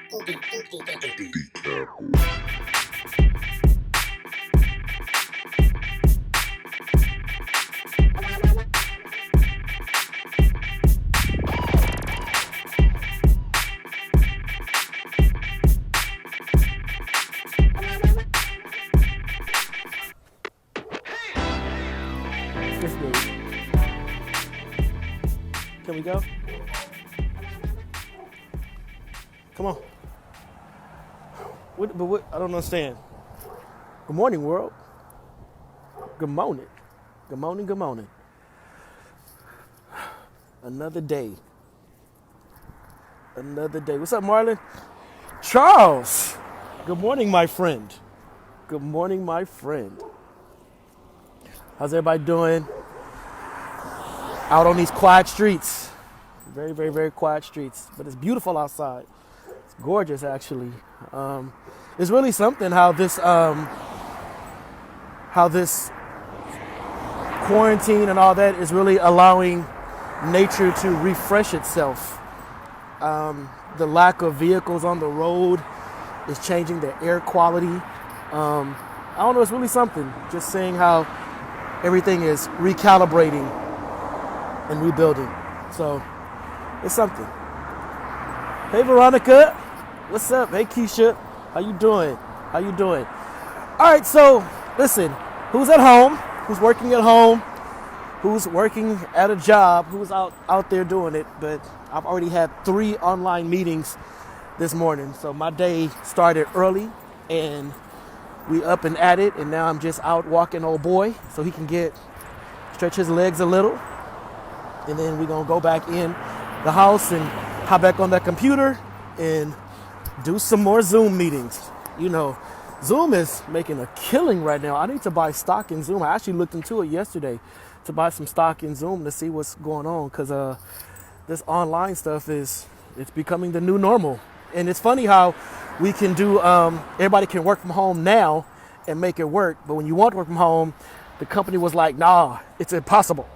This dude. Can we go? Come on. What? I don't understand. Good morning, world. Good morning. Good morning, good morning. Another day. Another day. What's up, Marlon? Charles. Good morning, my friend. Good morning, my friend. How's everybody doing? Out on these quiet streets. Very, very, very quiet streets. But it's beautiful outside. It's gorgeous, actually. It's really something how this quarantine and all that is really allowing nature to refresh itself. The lack of vehicles on the road is changing the air quality. I don't know, it's really something. Just seeing how everything is recalibrating and rebuilding. So it's something. Hey Veronica, what's up? Hey Keisha, how you doing? How you doing? All right, so listen, who's at home? Who's working at home? Who's working at a job? Who's out there doing it? But I've already had 3 online meetings this morning. So my day started early and we up and at it, and now I'm just out walking old boy so he can stretch his legs a little. And then we're gonna go back in the house and hop back on that computer and do some more Zoom meetings. You know, Zoom is making a killing right now. I need to buy stock in Zoom. I actually looked into it yesterday to buy some stock in Zoom to see what's going on, because this online stuff it's becoming the new normal. And it's funny how we can do, everybody can work from home now and make it work. But when you want to work from home, the company was like, nah, it's impossible.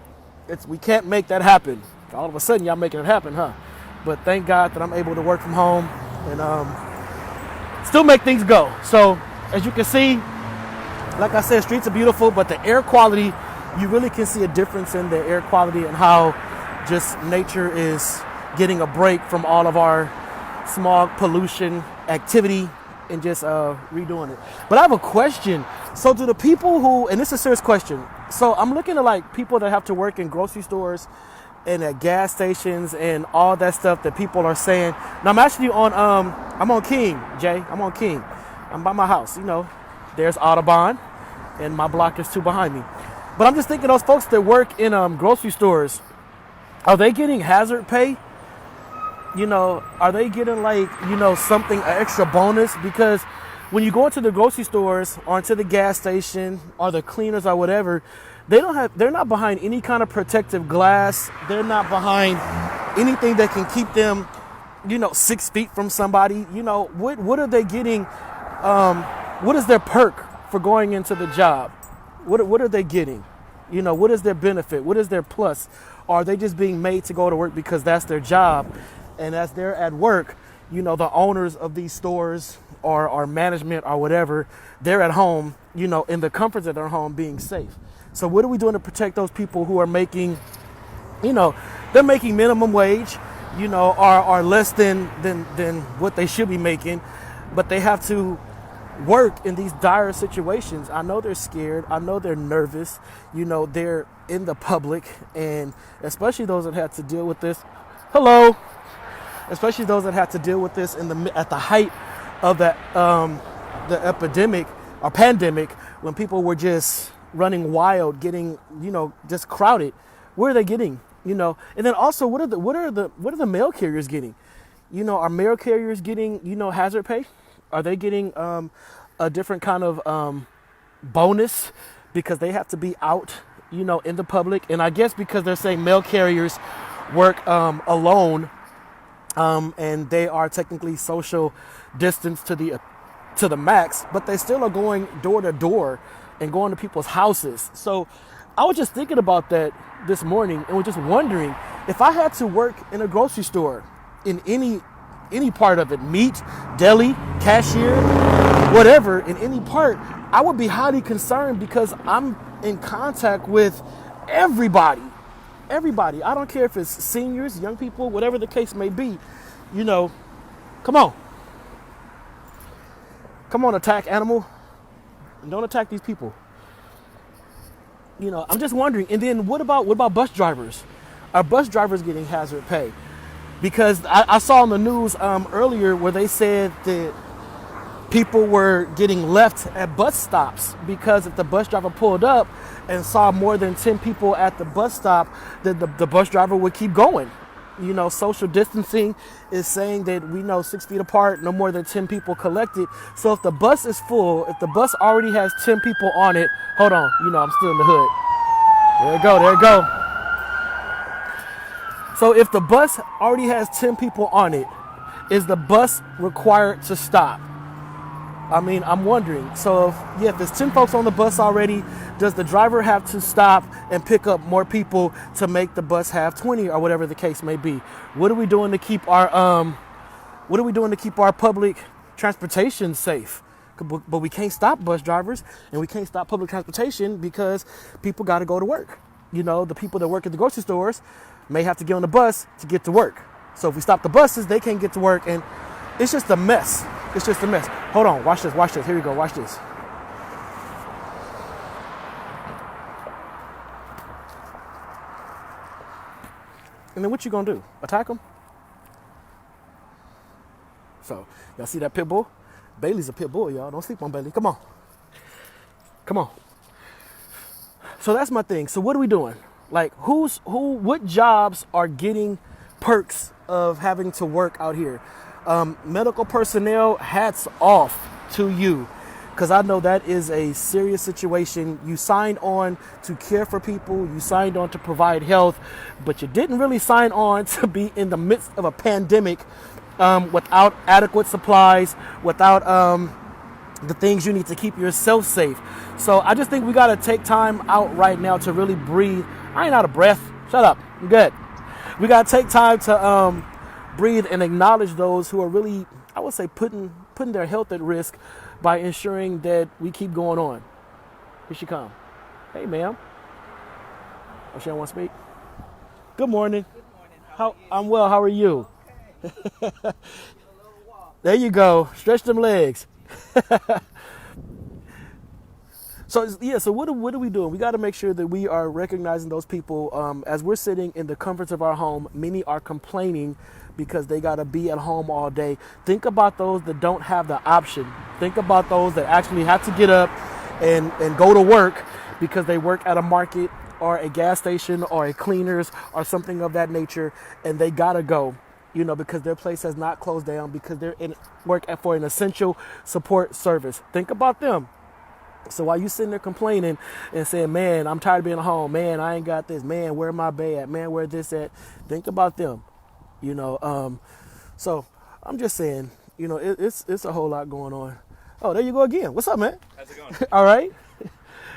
We can't make that happen. All of a sudden, y'all making it happen, huh? But thank God that I'm able to work from home and still make things go. So as you can see, like I said, streets are beautiful, but the air quality, you really can see a difference in the air quality and how just nature is getting a break from all of our smog pollution activity and just redoing it. But I have a question. So do the people who, and this is a serious question, so I'm looking at like people that have to work in grocery stores and at gas stations and all that stuff that people are saying. Now I'm actually on I'm on King, Jay. I'm on King. I'm by my house. You know, there's Audubon and my block is 2 behind me. But I'm just thinking those folks that work in grocery stores, are they getting hazard pay? You know, are they getting like, you know, something, an extra bonus? Because when you go into the grocery stores or into the gas station or the cleaners or whatever, they're not behind any kind of protective glass. They're not behind anything that can keep them, you know, 6 feet from somebody. You know, what are they getting? What is their perk for going into the job? What are they getting? You know, what is their benefit? What is their plus? Or are they just being made to go to work because that's their job? And as they're at work, you know, the owners of these stores or management or whatever, they're at home, you know, in the comforts of their home being safe. So what are we doing to protect those people who are making, you know, they're making minimum wage, you know, or less than what they should be making, but they have to work in these dire situations. I know they're scared. I know they're nervous. You know, they're in the public, and especially those that had to deal with this. Hello. Especially those that had to deal with this at the height of the epidemic or pandemic, when people were just running wild, getting, you know, just crowded. Where are they getting? You know, and then also what are the mail carriers getting? You know, are mail carriers getting, you know, hazard pay? Are they getting a different kind of bonus because they have to be out, you know, in the public? And I guess because they're saying mail carriers work alone. And they are technically social distance to the max, but they still are going door to door and going to people's houses. So I was just thinking about that this morning and was just wondering, if I had to work in a grocery store in any any part of it, meat, deli, cashier, whatever, in any part, I would be highly concerned because I'm in contact with everybody. Everybody. I don't care if it's seniors, young people, whatever the case may be. You know, come on. Come on, attack animal. And don't attack these people. You know, I'm just wondering. And then what about bus drivers? Are bus drivers getting hazard pay? Because I saw on the news earlier where they said that people were getting left at bus stops because if the bus driver pulled up and saw more than 10 people at the bus stop, then the bus driver would keep going. You know, social distancing is saying that we know 6 feet apart, no more than 10 people collected. So if the bus is full, if the bus already has 10 people on it, hold on, you know, I'm still in the hood. There you go, there you go. So if the bus already has 10 people on it, is the bus required to stop? I mean, I'm wondering. So if there's 10 folks on the bus already, does the driver have to stop and pick up more people to make the bus have 20 or whatever the case may be? What are we doing to keep our public transportation safe? But we can't stop bus drivers and we can't stop public transportation because people got to go to work. You know, the people that work at the grocery stores may have to get on the bus to get to work. So if we stop the buses, they can't get to work, and it's just a mess. It's just a mess. Hold on, watch this, watch this. Here we go, watch this. And then what you gonna do? Attack them? So, y'all see that pit bull? Bailey's a pit bull, y'all. Don't sleep on Bailey. Come on. Come on. So that's my thing. So what are we doing? Like, what jobs are getting perks of having to work out here? Medical personnel, hats off to you, because I know that is a serious situation. You signed on to care for people, you signed on to provide health, but you didn't really sign on to be in the midst of a pandemic without adequate supplies, without the things you need to keep yourself safe. So I just think we got to take time out right now to really breathe. I ain't out of breath. Shut up. I'm good. We got to take time to breathe and acknowledge those who are really, I would say, putting their health at risk by ensuring that we keep going on. Here she come. Hey, ma'am. Oh, she don't want to speak? Good morning. Good morning. How I'm well. How are you? okay. There you go. Stretch them legs. So what are we doing? We got to make sure that we are recognizing those people. As we're sitting in the comforts of our home, many are complaining because they got to be at home all day. Think about those that don't have the option. Think about those that actually have to get up and go to work because they work at a market or a gas station or a cleaners or something of that nature, and they got to go, you know, because their place has not closed down, because they're in work for an essential support service. Think about them. So while you sitting there complaining and saying, man, I'm tired of being at home, man, I ain't got this, man, where my bay at, man, where this at, think about them, you know. So I'm just saying, you know, it's a whole lot going on. Oh, there you go again. What's up, man? How's it going? All right.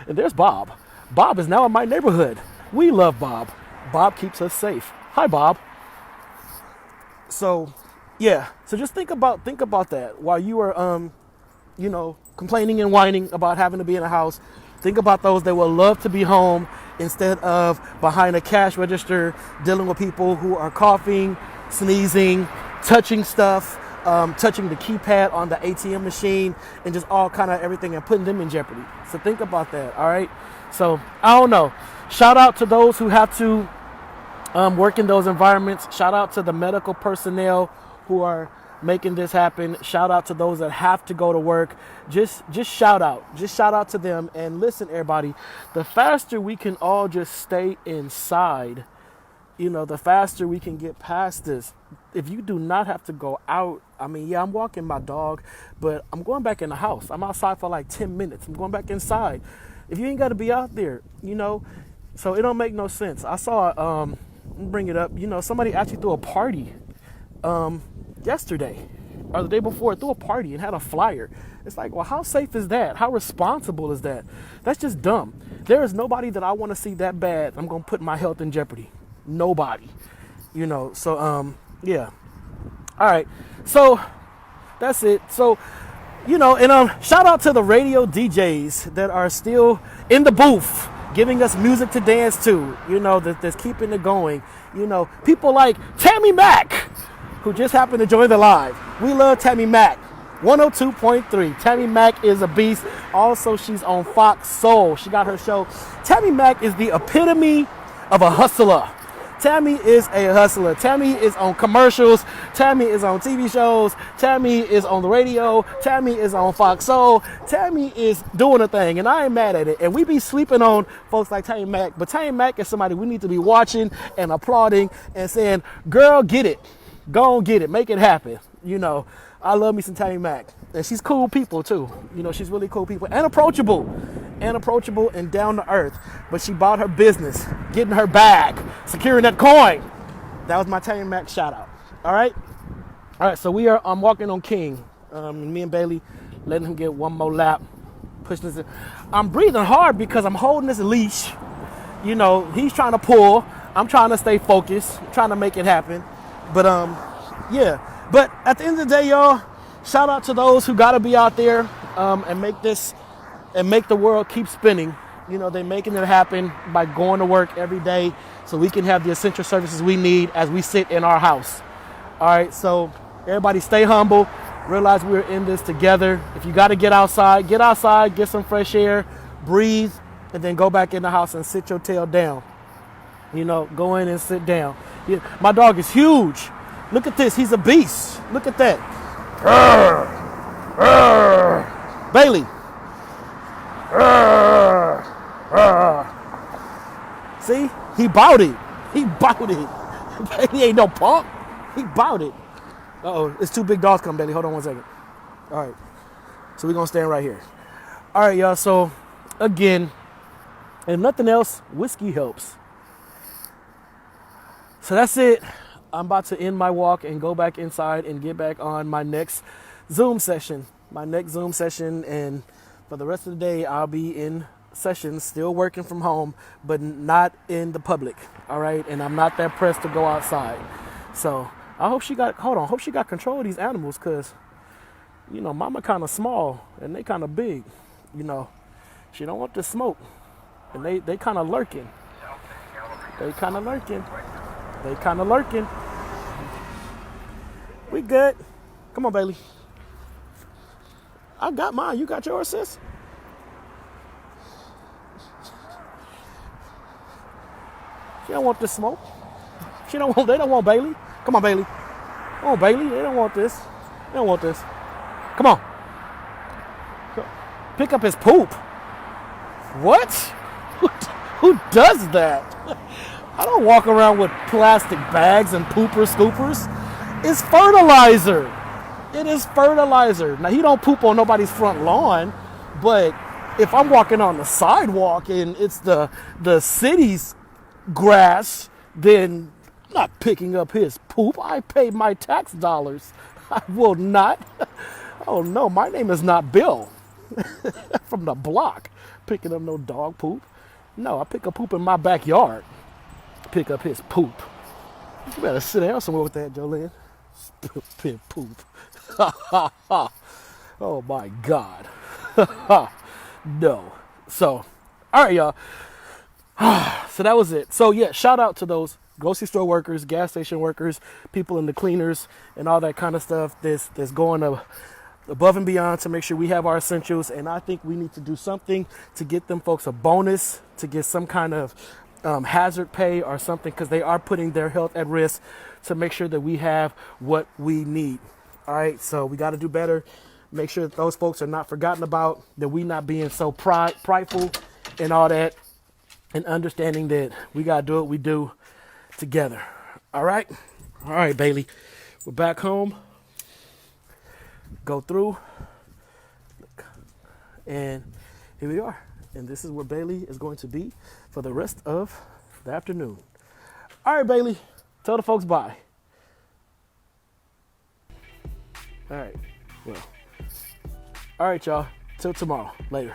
And there's Bob. Bob is now in my neighborhood. We love Bob. Bob keeps us safe. Hi, Bob. So, yeah. So just think about that while you are, you know, complaining and whining about having to be in a house. Think about those that would love to be home instead of behind a cash register dealing with people who are coughing, sneezing, touching stuff, touching the keypad on the ATM machine, and just all kind of everything, and putting them in jeopardy. So think about that, all right? So, I don't know. Shout out to those who have to work in those environments. Shout out to the medical personnel who are making this happen. Shout out to those that have to go to work. Just shout out. Just shout out to them. And listen, everybody, the faster we can all just stay inside, you know, the faster we can get past this. If you do not have to go out, I mean, yeah, I'm walking my dog, but I'm going back in the house. I'm outside for like 10 minutes. I'm going back inside. If you ain't got to be out there, you know, so it don't make no sense. I saw, bring it up, you know, somebody actually threw a party yesterday or the day before, threw a party and had a flyer. It's like, well, how safe is that? How responsible is that? That's just dumb. There is nobody that I want to see that bad I'm going to put my health in jeopardy. Nobody, you know. So, yeah. All right. So that's it. So, and shout out to the radio DJs that are still in the booth giving us music to dance to, that's keeping it going. People like Tammy Mack, who just happened to join the live. We love Tammy Mack. 102.3. Tammy Mack is a beast. Also, she's on Fox Soul. She got her show. Tammy Mack is the epitome of a hustler. Tammy is a hustler. Tammy is on commercials. Tammy is on TV shows. Tammy is on the radio. Tammy is on Fox Soul. Tammy is doing a thing, and I ain't mad at it. And we be sleeping on folks like Tammy Mack, but Tammy Mack is somebody we need to be watching and applauding and saying, girl, get it. Go on, get it. Make it happen. I love me some Tammy Mack. And she's cool people, too. She's really cool people. And approachable and down to earth. But she bought her business, getting her bag, securing that coin. That was my Tammy Mack shout out. All right? So I'm walking on King. Me and Bailey, letting him get one more lap. Pushing this in. I'm breathing hard because I'm holding this leash. He's trying to pull. I'm trying to stay focused, trying to make it happen. But, yeah. But at the end of the day, y'all, shout out to those who got to be out there and make the world keep spinning. They're making it happen by going to work every day so we can have the essential services we need as we sit in our house. All right, so everybody stay humble. Realize we're in this together. If you got to get outside, get some fresh air, breathe, and then go back in the house and sit your tail down. Go in and sit down. Yeah, my dog is huge. Look at this. He's a beast. Look at that. Bailey. See? He bought it. Bailey ain't no punk. He bought it. Uh-oh. It's two big dogs coming, Bailey. Hold on one second. All right. So we're going to stand right here. All right, y'all. So, again, if nothing else, whiskey helps. So that's it. I'm about to end my walk and go back inside and get back on my next Zoom session. And for the rest of the day, I'll be in sessions, still working from home, but not in the public. All right. And I'm not that pressed to go outside. So I hope she got control of these animals because, mama kind of small and they kind of big. She don't want to smoke. And they kind of lurking. We good. Come on, Bailey. I got mine. You got yours, sis? She don't want this smoke. They don't want Bailey. Come on, Bailey. Come on, Bailey. They don't want this. Come on. Pick up his poop. What? Who does that? I don't walk around with plastic bags and pooper scoopers. It's fertilizer. It is fertilizer. Now, he don't poop on nobody's front lawn, but if I'm walking on the sidewalk and it's the city's grass, then I'm not picking up his poop. I pay my tax dollars. I will not. Oh, no, my name is not Bill from the block picking up no dog poop. No, I pick up poop in my backyard. Pick up his poop. You better sit down somewhere with that, Jolene. Spit poop. Oh my God. No. So, all right, y'all. So that was it. So yeah, shout out to those grocery store workers, gas station workers, people in the cleaners, and all that kind of stuff that's going above and beyond to make sure we have our essentials. And I think we need to do something to get them folks a bonus, to get some kind of hazard pay or something, because they are putting their health at risk, to make sure that we have what we need. All right, so we got to do better. Make sure that those folks are not forgotten about, that we not being so prideful and all that, and understanding that we got to do what we do together. All right, Bailey, we're back home. Go through, and here we are. And this is where Bailey is going to be for the rest of the afternoon. All right, Bailey, tell the folks bye. All right, well, all right, y'all. Till tomorrow. Later.